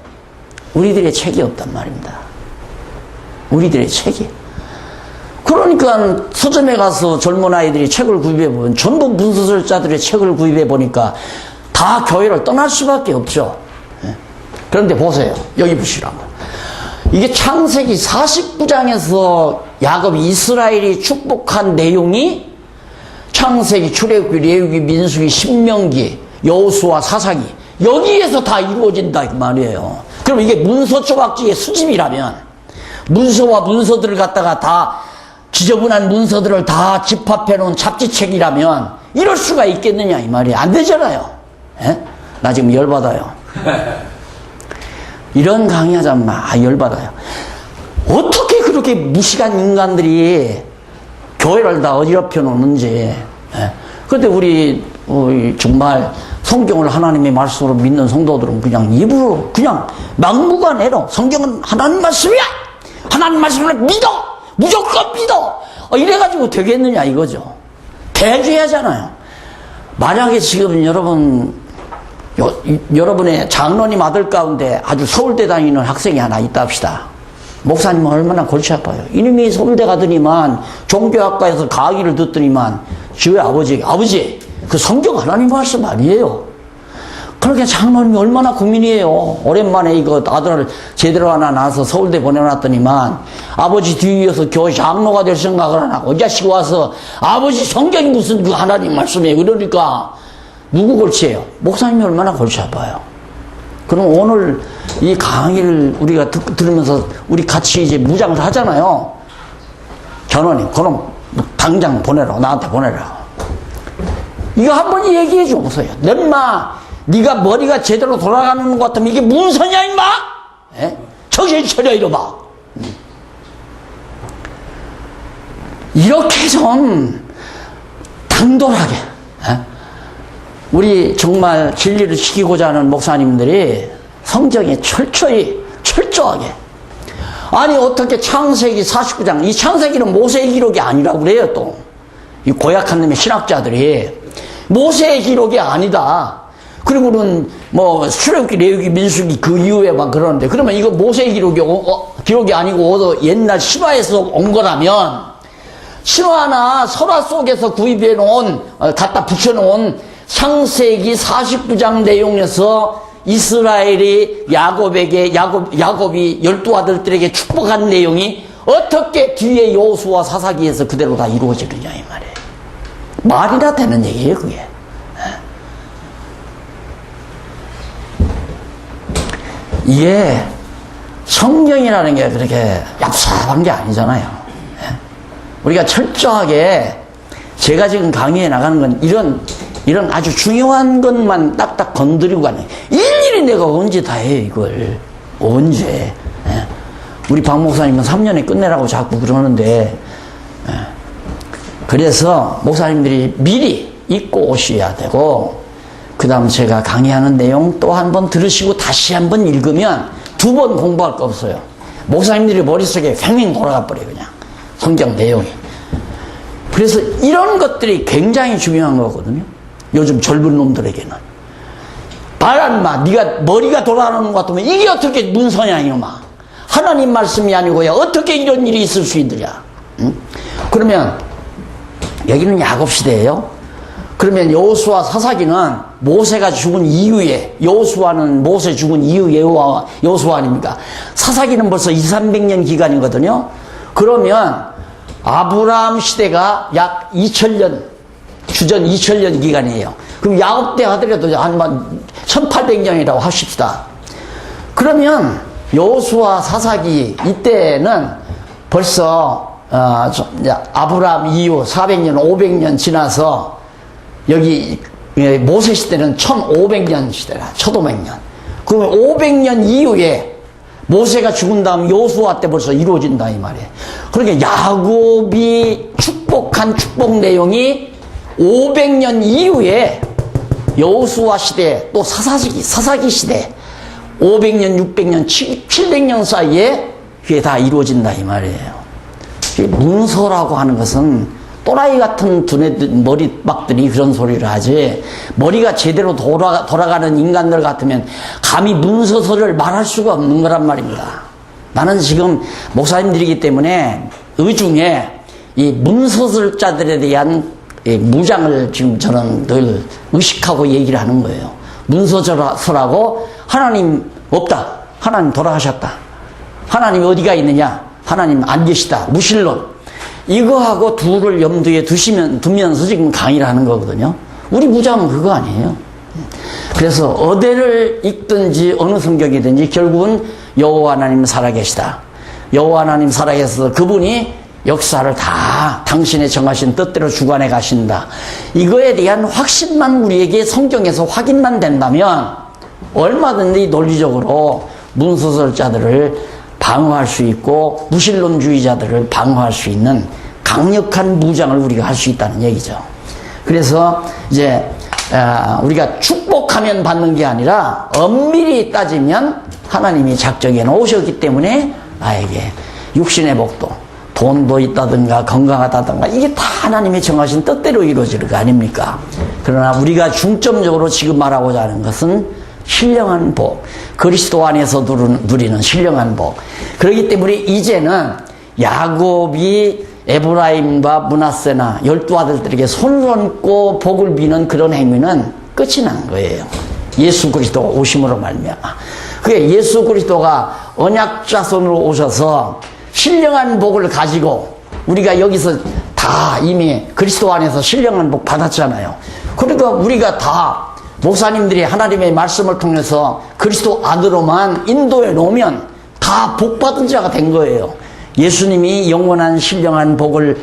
우리들의 책이 없단 말입니다. 우리들의 책이. 그러니까 서점에 가서 젊은 아이들이 책을 구입해 보면 전부 문서설자들의 책을 구입해 보니까 다 교회를 떠날 수밖에 없죠. 그런데 보세요. 여기 보시라고. 이게 창세기 49장에서 야곱이 이스라엘이 축복한 내용이 창세기, 출애굽기, 레위기, 민수기, 신명기, 여호수아, 사사기 여기에서 다 이루어진다 이 말이에요. 그럼 이게 문서 조각지의 수집이라면 문서와 문서들을 갖다가 다 지저분한 문서들을 다 집합해 놓은 잡지책이라면 이럴 수가 있겠느냐 이 말이에요. 안 되잖아요. 에? 나 지금 열받아요. 이런 강의하자면 열받아요. 어떻게 그렇게 무식한 인간들이 교회를 다 어지럽혀 놓는지. 그런데 우리 정말 성경을 하나님의 말씀으로 믿는 성도들은 그냥 입으로 그냥 막무가내로 성경은 하나님 말씀이야! 하나님 말씀을 믿어! 무조건 믿어! 이래가지고 되겠느냐 이거죠. 대주하잖아요. 만약에 지금 여러분의 장로님 아들 가운데 아주 서울대 다니는 학생이 하나 있다 합시다. 목사님은 얼마나 골치 아파요. 이놈이 서울대 가더니만 종교학과에서 강의를 듣더니만 저희 아버지 그 성경 하나님 말씀 아니에요. 그러니까 장로님이 얼마나 고민이에요. 오랜만에 이거 아들을 제대로 하나 낳아서 서울대 보내놨더니만 아버지 뒤이어서 교회 장로가 될 생각을 안 하고 이 자식이 와서 아버지 성경이 무슨 그 하나님 말씀이에요. 그러니까 누구 골치예요? 목사님이 얼마나 골치 아파요. 그럼 오늘 이 강의를 우리가 들으면서 우리 같이 이제 무장을 하잖아요. 전원님, 그럼 당장 보내라. 나한테 보내라. 이거 한번 얘기해 줘보세요. 네가 머리가 제대로 돌아가는 것 같으면 이게 무슨 소리야, 임마? 예? 정신 차려, 이러봐. 이렇게 좀 당돌하게, 예? 우리 정말 진리를 지키고자 하는 목사님들이 성경에 철저하게. 아니, 어떻게 창세기 49장, 이 창세기는 모세의 기록이 아니라고 그래요, 또. 이 고약한 놈의 신학자들이. 모세의 기록이 아니다. 그리고는 뭐 출애굽기, 레위기, 민수기 그 이후에 막 그러는데, 그러면 이거 모세의 기록이 아니고 옛날 신화에서 온 거라면, 신화나 설화 속에서 구입해 놓은, 갖다 붙여놓은 창세기 49장 내용에서 이스라엘이 야곱이 12 아들들에게 축복한 내용이 어떻게 뒤에 여호수아 사사기에서 그대로 다 이루어지느냐, 이 말이에요. 말이나 되는 얘기예요, 그게. 이게 성경이라는 게 그렇게 얍삽한 게 아니잖아요. 우리가 철저하게, 제가 지금 강의에 나가는 건 이런 아주 중요한 것만 딱딱 건드리고 가는, 일일이 내가 언제 다 해, 이걸. 언제. 우리 박 목사님은 3년에 끝내라고 자꾸 그러는데, 그래서 목사님들이 미리 읽고 오셔야 되고, 그 다음 제가 강의하는 내용 또 한 번 들으시고 다시 한 번 읽으면 2번 공부할 거 없어요. 목사님들이 머릿속에 횡행 돌아가 버려요, 그냥. 성경 내용이. 그래서 이런 것들이 굉장히 중요한 거거든요. 요즘 젊은 놈들에게는. 바람마, 네가 머리가 돌아가는 것 같으면 이게 어떻게 문서냐, 이놈아. 하나님 말씀이 아니고야 어떻게 이런 일이 있을 수 있느냐. 응? 그러면 여기는 야곱 시대예요. 그러면 여호수아 사사기는 모세가 죽은 이후에, 여호수아는 모세 죽은 이후에 여호수아 아닙니까? 사사기는 벌써 200~300년 기간이거든요. 그러면 아브라함 시대가 약 2000년, 주전 2000년 기간이에요. 그럼 야곱 때 하더라도 한 1800년이라고 하십시다. 그러면 여호수아 사사기 이때는 벌써 아브라함 이후 400년, 500년 지나서 여기 모세 시대는 1500년 시대라, 1500년. 그러면 500년 이후에 모세가 죽은 다음 여호수아 때 벌써 이루어진다, 이 말이에요. 그러니까 야곱이 축복한 축복 내용이 500년 이후에 여호수아 시대, 또 사사기 시대, 500년, 600년, 700년 사이에 그게 다 이루어진다, 이 말이에요. 문서라고 하는 것은 또라이 같은 머리박들이 그런 소리를 하지, 머리가 제대로 돌아가는 인간들 같으면 감히 문서서를 말할 수가 없는 거란 말입니다. 나는 지금 목사님들이기 때문에 의중에 이 문서설자들에 대한 무장을 지금 저는 늘 의식하고 얘기를 하는 거예요. 문서설하고 하나님 없다, 하나님 돌아가셨다, 하나님 어디가 있느냐, 하나님 안 계시다, 무신론, 이거하고 둘을 염두에 두면서 지금 강의를 하는 거거든요. 우리 무장은 그거 아니에요. 그래서 어디를 읽든지 어느 성경이든지 결국은 여호와 하나님 살아계시다, 여호와 하나님 살아계셔서 그분이 역사를 다 당신의 정하신 뜻대로 주관해 가신다, 이거에 대한 확신만 우리에게 성경에서 확인만 된다면 얼마든지 논리적으로 문서설자들을 방어할 수 있고 무신론주의자들을 방어할 수 있는 강력한 무장을 우리가 할 수 있다는 얘기죠. 그래서 이제 우리가 축복하면 받는 게 아니라 엄밀히 따지면 하나님이 작정해 놓으셨기 때문에 나에게 육신의 복도, 돈도 있다든가 건강하다든가 이게 다 하나님의 정하신 뜻대로 이루어지는 거 아닙니까? 그러나 우리가 중점적으로 지금 말하고자 하는 것은 신령한 복, 그리스도 안에서 누리는 신령한 복. 그렇기 때문에 이제는 야곱이 에브라임과 므낫세나 12아들들에게 손을 얹고 복을 비는 그런 행위는 끝이 난 거예요. 예수 그리스도가 오심으로 말미암아. 그게 예수 그리스도가 언약 자손으로 오셔서 신령한 복을 가지고 우리가 여기서 다 이미 그리스도 안에서 신령한 복 받았잖아요. 그러니까 우리가 다 목사님들이 하나님의 말씀을 통해서 그리스도 안으로만 인도해 놓으면 다 복 받은 자가 된 거예요. 예수님이 영원한 신령한 복을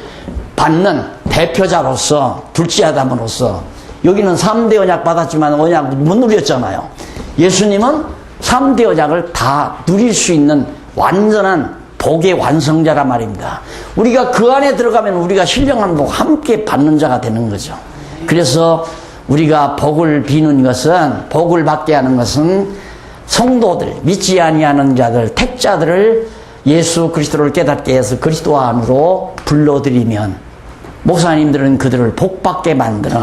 받는 대표자로서 둘째 아담으로서 여기는 3대 언약 받았지만 언약 못 누렸잖아요. 예수님은 3대 언약을 다 누릴 수 있는 완전한 복의 완성자란 말입니다. 우리가 그 안에 들어가면 우리가 신령한 복 함께 받는 자가 되는 거죠. 그래서 우리가 복을 비는 것은, 복을 받게 하는 것은 성도들, 믿지 아니하는 자들, 택자들을 예수 그리스도를 깨닫게 해서 그리스도 안으로 불러들이면 목사님들은 그들을 복받게 만드는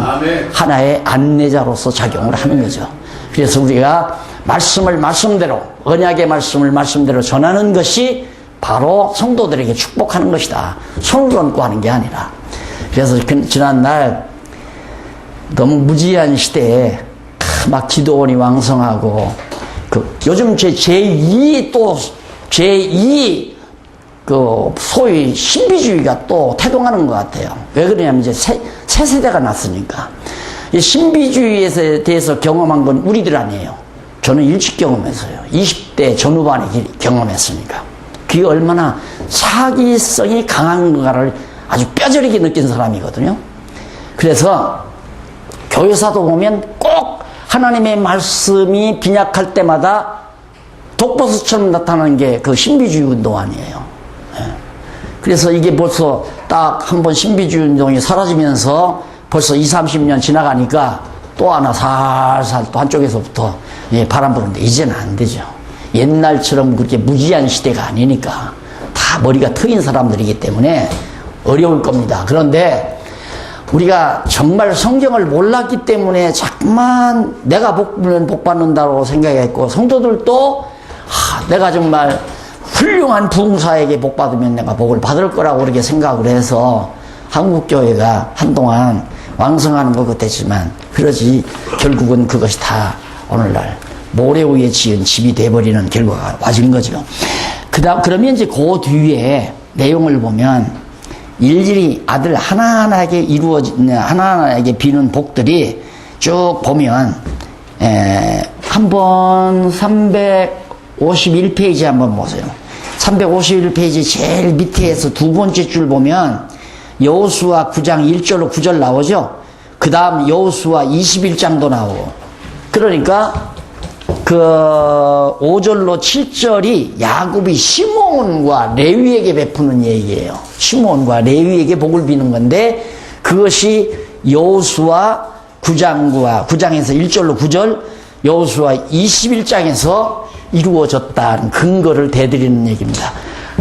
하나의 안내자로서 작용을 하는 거죠. 그래서 우리가 말씀을 말씀대로, 언약의 말씀을 말씀대로 전하는 것이 바로 성도들에게 축복하는 것이다. 손을 얹고 하는 게 아니라. 그래서 지난날 너무 무지한 시대에 막 기도원이 왕성하고 요즘 제2 소위 신비주의가 또 태동하는 것 같아요. 왜 그러냐면 이제 새 세대가 났으니까. 이 신비주의에 대해서 경험한 건 우리들 아니에요. 저는 일찍 경험했어요. 20대 전후반에 경험했으니까. 그게 얼마나 사기성이 강한가를 아주 뼈저리게 느낀 사람이거든요. 그래서 교회사도 보면 꼭 하나님의 말씀이 빈약할 때마다 독버섯처럼 나타나는 게 그 신비주의 운동 아니에요. 그래서 이게 벌써 딱 한 번 신비주의 운동이 사라지면서 벌써 20, 30년 지나가니까 또 하나 살살 또 한쪽에서부터 바람 부는데 이제는 안 되죠. 옛날처럼 그렇게 무지한 시대가 아니니까 다 머리가 트인 사람들이기 때문에 어려울 겁니다. 그런데 우리가 정말 성경을 몰랐기 때문에 자꾸만 내가 복 받는다고 생각했고, 성도들도 내가 정말 훌륭한 부흥사에게 복 받으면 내가 복을 받을 거라고 그렇게 생각을 해서 한국교회가 한동안 왕성하는 것 같았지만 그러지 결국은 그것이 다 오늘날 모래 위에 지은 집이 돼버리는 결과가 와진 거죠. 그러면 이제 그 뒤에 내용을 보면 일일이 아들 하나하나에게 하나하나에게 비는 복들이 쭉 보면, 한번 351페이지 한번 보세요. 351페이지 제일 밑에서 두 번째 줄 보면 여호수아 9장 1절로 9절 나오죠. 그 다음 여호수아 21장도 나오고, 그러니까 그 5절로 7절이 야곱이 시므온과 레위에게 베푸는 얘기예요. 시므온과 레위에게 복을 비는 건데 그것이 여호수아 9장에서 1절로 9절, 여호수아 21장에서 이루어졌다는 근거를 대드리는 얘기입니다.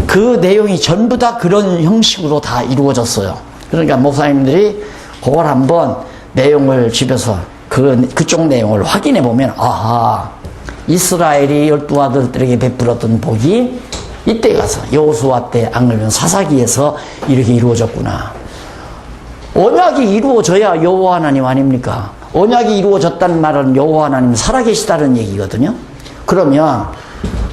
그 내용이 전부 다 그런 형식으로 다 이루어졌어요. 그러니까 목사님들이 그걸 한번 내용을 집에서 그쪽 내용을 확인해 보면, 아하, 이스라엘이 12아들들에게 베풀었던 복이 이때 가서 여호수아 때 안 그러면 사사기에서 이렇게 이루어졌구나. 언약이 이루어져야 여호와 하나님 아닙니까? 언약이 이루어졌다는 말은 여호와 하나님 살아계시다는 얘기거든요. 그러면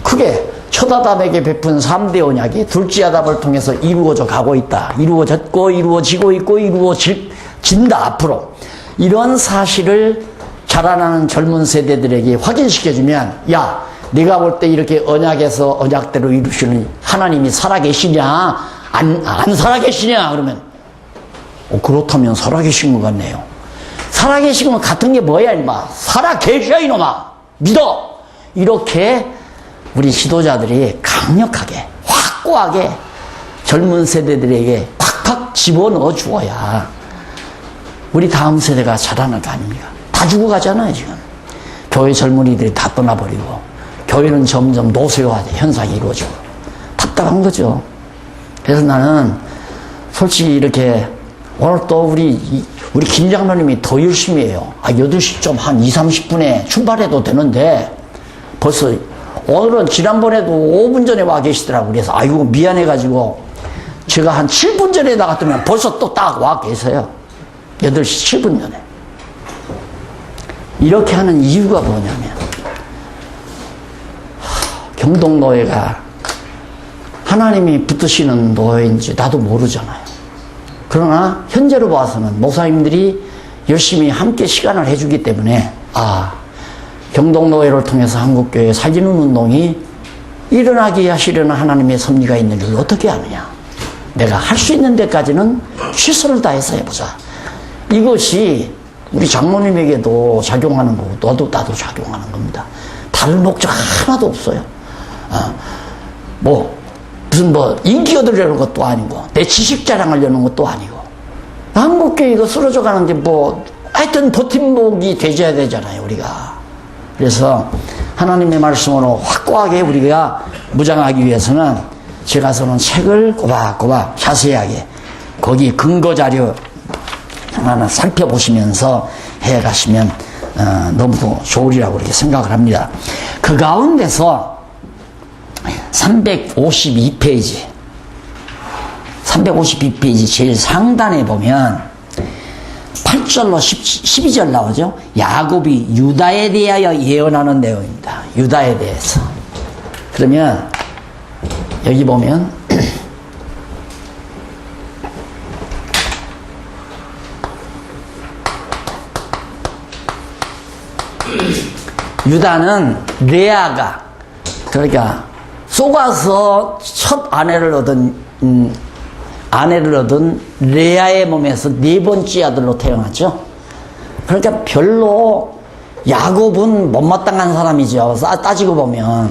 그게 첫 아담에게 베푼 3대 언약이 둘째 아담을 통해서 이루어져 가고 있다. 이루어졌고 이루어지고 있고 이루어진다 앞으로. 이런 사실을 자라나는 젊은 세대들에게 확인시켜주면, 야, 네가 볼 때 이렇게 언약에서 언약대로 이루시는 하나님이 살아계시냐 안 살아계시냐 그러면 그렇다면 살아계신 것 같네요. 살아계신 것 같은 게 뭐야 임마. 살아계셔 이놈아. 믿어. 이렇게 우리 지도자들이 강력하게 확고하게 젊은 세대들에게 팍팍 집어넣어 주어야 우리 다음 세대가 자라날 거 아닙니까? 다 죽어가잖아요 지금. 교회 젊은이들이 다 떠나버리고 교회는 점점 노쇠화 현상이 이루어지고 답답한 거죠. 그래서 나는 솔직히 이렇게 오늘 또 우리 김 장로님이 더 열심히 해요. 8시쯤 한 2, 30분에 출발해도 되는데 벌써 오늘은 지난번에도 5분 전에 와 계시더라고요. 그래서 아이고 미안해가지고 제가 한 7분 전에 나갔더니 벌써 또 딱 와 계세요. 8시 7분 전에. 이렇게 하는 이유가 뭐냐면 경동노예가 하나님이 붙드시는 노예인지 나도 모르잖아요. 그러나 현재로 봐서는 목사님들이 열심히 함께 시간을 해주기 때문에 경동노예를 통해서 한국교회 살리는 운동이 일어나게 하시려는 하나님의 섭리가 있는 줄 어떻게 아느냐. 내가 할 수 있는 데까지는 최선을 다해서 해보자. 이것이 우리 장모님에게도 작용하는 거고 나도 작용하는 겁니다. 다른 목적 하나도 없어요. 무슨 인기 얻으려는 것도 아니고 내 지식 자랑하려는 것도 아니고 한국교회 이거 쓰러져 가는데 하여튼 버팀목이 되줘야 되잖아요, 우리가. 그래서 하나님의 말씀으로 확고하게 우리가 무장하기 위해서는 제가 쓰는 책을 꼬박꼬박 자세하게 거기 근거 자료 하나하나 살펴보시면서 해가시면 너무도 좋으리라고 이렇게 생각을 합니다. 그 가운데서 352페이지 제일 상단에 보면 8절로 12절 나오죠. 야곱이 유다에 대하여 예언하는 내용입니다. 유다에 대해서. 그러면 여기 보면 유다는 레아가 그러니까 속아서 첫 아내를 얻은 레아의 몸에서 4번째 아들로 태어났죠. 그러니까 별로 야곱은 못마땅한 사람이죠. 따지고 보면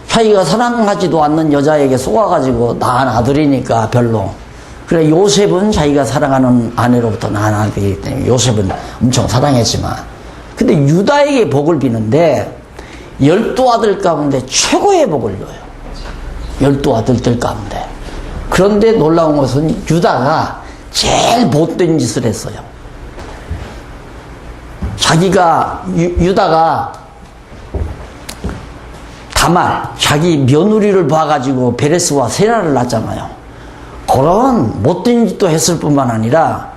자기가 사랑하지도 않는 여자에게 속아가지고 낳은 아들이니까 별로. 그래 요셉은 자기가 사랑하는 아내로부터 낳은 아들이기 때문에 요셉은 엄청 사랑했지만 근데 유다에게 복을 비는데 12아들 가운데 최고의 복을 줘요. 12아들들 가운데. 그런데 놀라운 것은 유다가 제일 못된 짓을 했어요. 유다가 다말, 자기 며느리를 봐가지고 베레스와 세라를 낳았잖아요. 그런 못된 짓도 했을 뿐만 아니라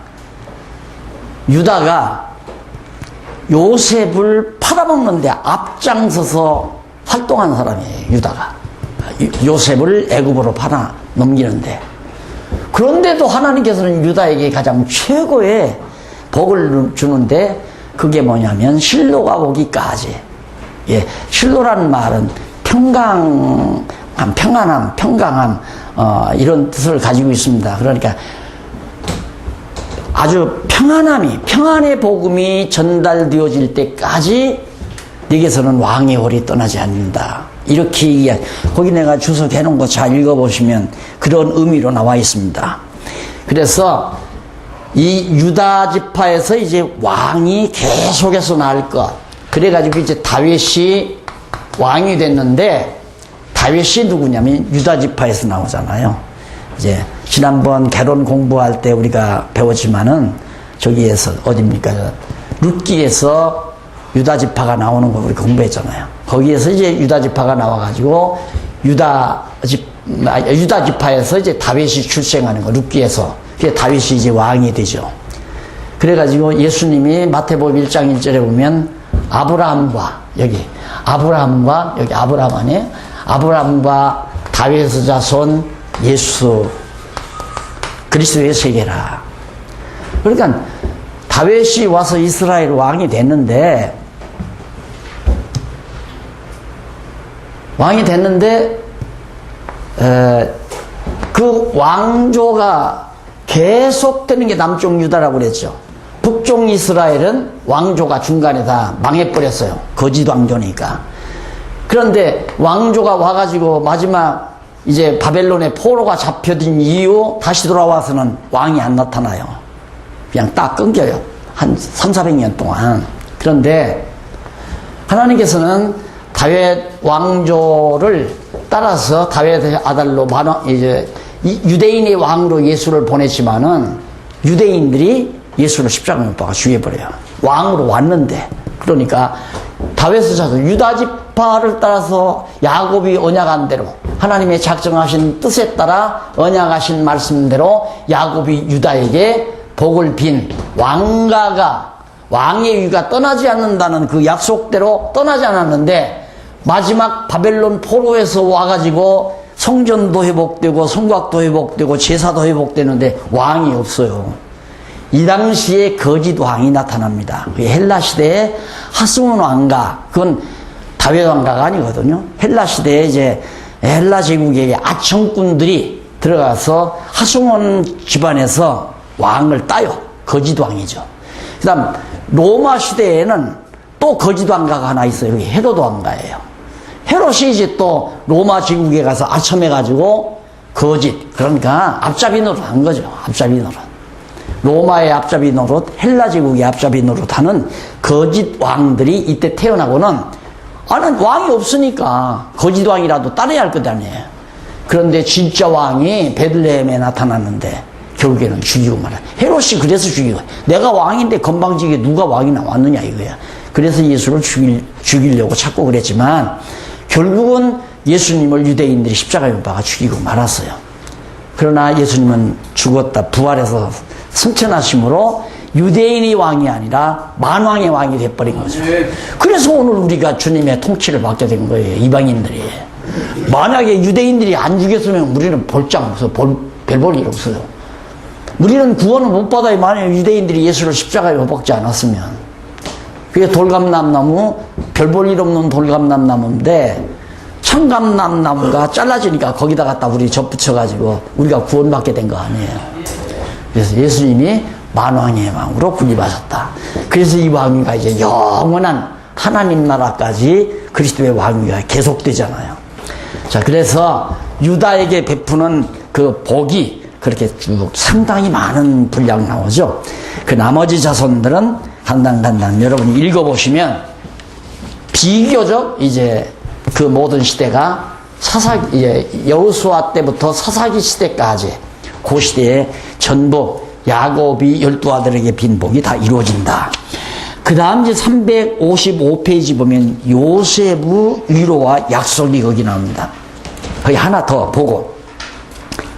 유다가 요셉을 팔아먹는데 앞장서서 활동한 사람이에요. 유다가 요셉을 애굽으로 팔아 넘기는데 그런데도 하나님께서는 유다에게 가장 최고의 복을 주는데 그게 뭐냐면 실로가 오기까지. 실로라는 말은 평강함, 평강함 이런 뜻을 가지고 있습니다. 그러니까 아주 평안의 복음이 전달되어질 때까지 네게서는 왕의 홀이 떠나지 않는다. 이렇게 거기 내가 주석해 놓은 거 잘 읽어보시면 그런 의미로 나와 있습니다. 그래서 이 유다 지파에서 이제 왕이 계속해서 나올 것. 그래가지고 이제 다윗이 왕이 됐는데 다윗이 누구냐면 유다 지파에서 나오잖아요. 이제 지난번 결혼 공부할 때 우리가 배웠지만은 저기에서 어딥니까? 룻기에서 유다 지파가 나오는 거 우리 공부했잖아요. 거기에서 이제 유다 지파가 나와가지고 유다 지파에서 이제 다윗이 출생하는 거 룻기에서 그게 다윗이 이제 왕이 되죠. 그래가지고 예수님이 마태복음 1장 1절에 보면 아브라함과 여기 아브라함 안에 아브라함과 다윗의 자손 예수 그리스도의 세계라. 그러니까 다윗이 와서 이스라엘 왕이 됐는데 그 왕조가 계속되는 게 남쪽 유다라고 그랬죠. 북쪽 이스라엘은 왕조가 중간에 다 망해버렸어요. 거짓 왕조니까. 그런데 왕조가 와가지고 마지막 이제 바벨론의 포로가 잡혀진 이후 다시 돌아와서는 왕이 안 나타나요. 그냥 딱 끊겨요. 한 300~400년 동안. 그런데 하나님께서는 다윗 왕조를 따라서 다윗의 아들로 이제 이 유대인의 왕으로 예수를 보냈지만은 유대인들이 예수를 십자가에 못 박아 죽여버려요. 왕으로 왔는데. 그러니까 다윗의 자손 유다 지파를 따라서 야곱이 언약한 대로 하나님의 작정하신 뜻에 따라 언약하신 말씀대로 야곱이 유다에게 복을 빈 왕가가 왕의 위가 떠나지 않는다는 그 약속대로 떠나지 않았는데 마지막 바벨론 포로에서 와가지고 성전도 회복되고 성곽도 회복되고 제사도 회복되는데 왕이 없어요. 이 당시에 거짓 왕이 나타납니다. 헬라 시대에 하스몬 왕가, 그건 다윗 왕가가 아니거든요. 헬라 시대에 이제 헬라 제국의 아청꾼들이 들어가서 하스몬 집안에서 왕을 따요. 거짓 왕이죠. 그 다음 로마 시대에는 또 거짓 왕가가 하나 있어요. 여기 헤로드 왕가예요. 헤롯이 이제 또 로마 제국에 가서 아첨해가지고 거짓, 그러니까 앞잡이 노릇 한 거죠. 앞잡이 노릇. 로마의 앞잡이 노릇, 헬라 제국의 앞잡이 노릇 하는 거짓 왕들이 이때 태어나고는 아는 왕이 없으니까 거짓 왕이라도 따라야 할 것 아니에요. 그런데 진짜 왕이 베들레헴에 나타났는데 결국에는 죽이고 말아. 헤롯이 그래서 죽이고, 내가 왕인데 건방지게 누가 왕이 나왔느냐 이거야. 그래서 예수를 죽이려고 찾고 그랬지만 결국은 예수님을 유대인들이 십자가에 못 박아 죽이고 말았어요. 그러나 예수님은 죽었다 부활해서 승천하심으로 유대인의 왕이 아니라 만왕의 왕이 돼버린 거죠. 그래서 오늘 우리가 주님의 통치를 받게 된 거예요. 이방인들이. 만약에 유대인들이 안 죽였으면 우리는 볼장 없어. 별 볼 일 없어요. 우리는 구원을 못 받아요. 만약에 유대인들이 예수를 십자가에 못 박지 않았으면. 그게 돌감람나무, 별 볼 일 없는 돌감람나무인데 청감람나무가 잘라지니까 거기다 갖다 우리 접붙여가지고 우리가 구원받게 된 거 아니에요. 그래서 예수님이 만왕의 왕으로 군림하셨다. 그래서 이 왕위가 이제 영원한 하나님 나라까지 그리스도의 왕위가 계속되잖아요. 자, 그래서 유다에게 베푸는 그 복이 그렇게 쭉 상당히 많은 분량 나오죠. 그 나머지 자손들은 간당 여러분이 읽어보시면 비교적 이제 그 모든 시대가 여호수아 때부터 사사기 시대까지 그 시대에 전부 야곱이 12아들에게 빈 복이 다 이루어진다. 그 다음 이제 355페이지 보면 요셉의 위로와 약속이 거기 나옵니다. 거기 하나 더 보고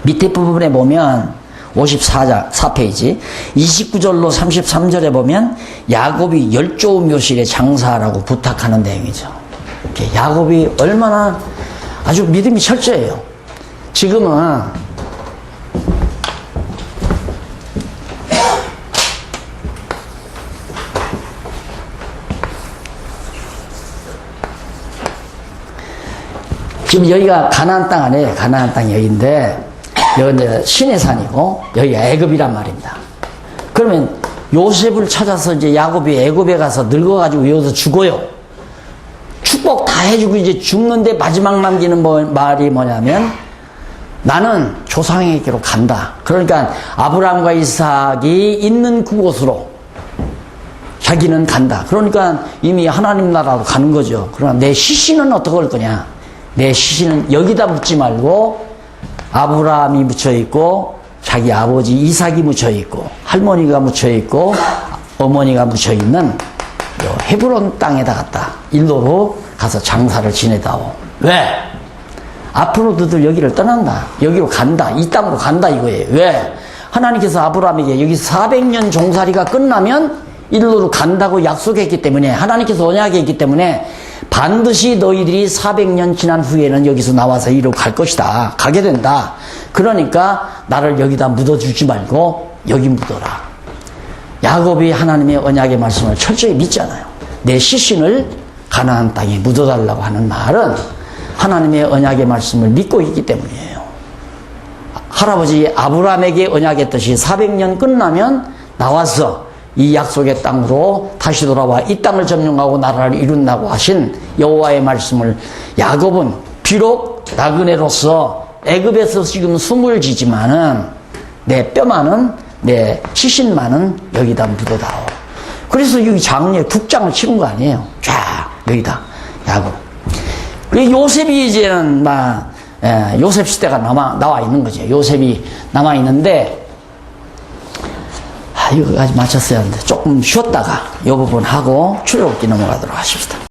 밑에 부분에 보면 54페이지 29절로 33절에 보면 야곱이 열조 묘실에 장사하라고 부탁하는 내용이죠. 야곱이 얼마나 아주 믿음이 철저해요. 지금은 지금 여기가 가나안 땅 아니에요. 가나안 땅이 여기인데 여기 이제 시내산이고 여기가 애굽이란 말입니다. 그러면 요셉을 찾아서 이제 야곱이 애굽에 가서 늙어가지고 여기서 죽어요. 축복 다 해주고 이제 죽는데 마지막 남기는 말이 뭐냐면 나는 조상에게로 간다. 그러니까 아브라함과 이삭이 있는 그곳으로 자기는 간다. 그러니까 이미 하나님 나라로 가는 거죠. 그러나 내 시신은 어떻게 할 거냐. 내 시신은 여기다 묻지 말고 아브라함이 묻혀있고 자기 아버지 이삭이 묻혀있고 할머니가 묻혀있고 어머니가 묻혀있는 헤브론 땅에다 갔다. 일로로 가서 장사를 지내다오. 왜? 앞으로 너들 여기를 떠난다. 여기로 간다. 이 땅으로 간다 이거예요. 왜? 하나님께서 아브라함에게 여기 400년 종살이가 끝나면 일로로 간다고 약속했기 때문에 하나님께서 언약했기 때문에 반드시 너희들이 400년 지난 후에는 여기서 나와서 이리로 갈 것이다. 가게 된다. 그러니까 나를 여기다 묻어주지 말고 여기 묻어라. 야곱이 하나님의 언약의 말씀을 철저히 믿잖아요. 내 시신을 가나안 땅에 묻어달라고 하는 말은 하나님의 언약의 말씀을 믿고 있기 때문이에요. 할아버지 아브라함에게 언약했듯이 400년 끝나면 나와서 이 약속의 땅으로 다시 돌아와 이 땅을 점령하고 나라를 이룬다고 하신 여호와의 말씀을 야곱은 비록 나그네로서 애굽에서 지금 숨을 지지만은 내 뼈만은 내 시신만은 여기다 묻어다오. 그래서 여기 장례 국장을 치른 거 아니에요. 쫙 여기다 야곱. 요셉이 이제는 막 요셉 시대가 나와 있는 거죠. 요셉이 남아 있는데, 이거까지 마쳤어야 하는데, 조금 쉬었다가 이 부분 하고 출애굽기 넘어가도록 하십시다.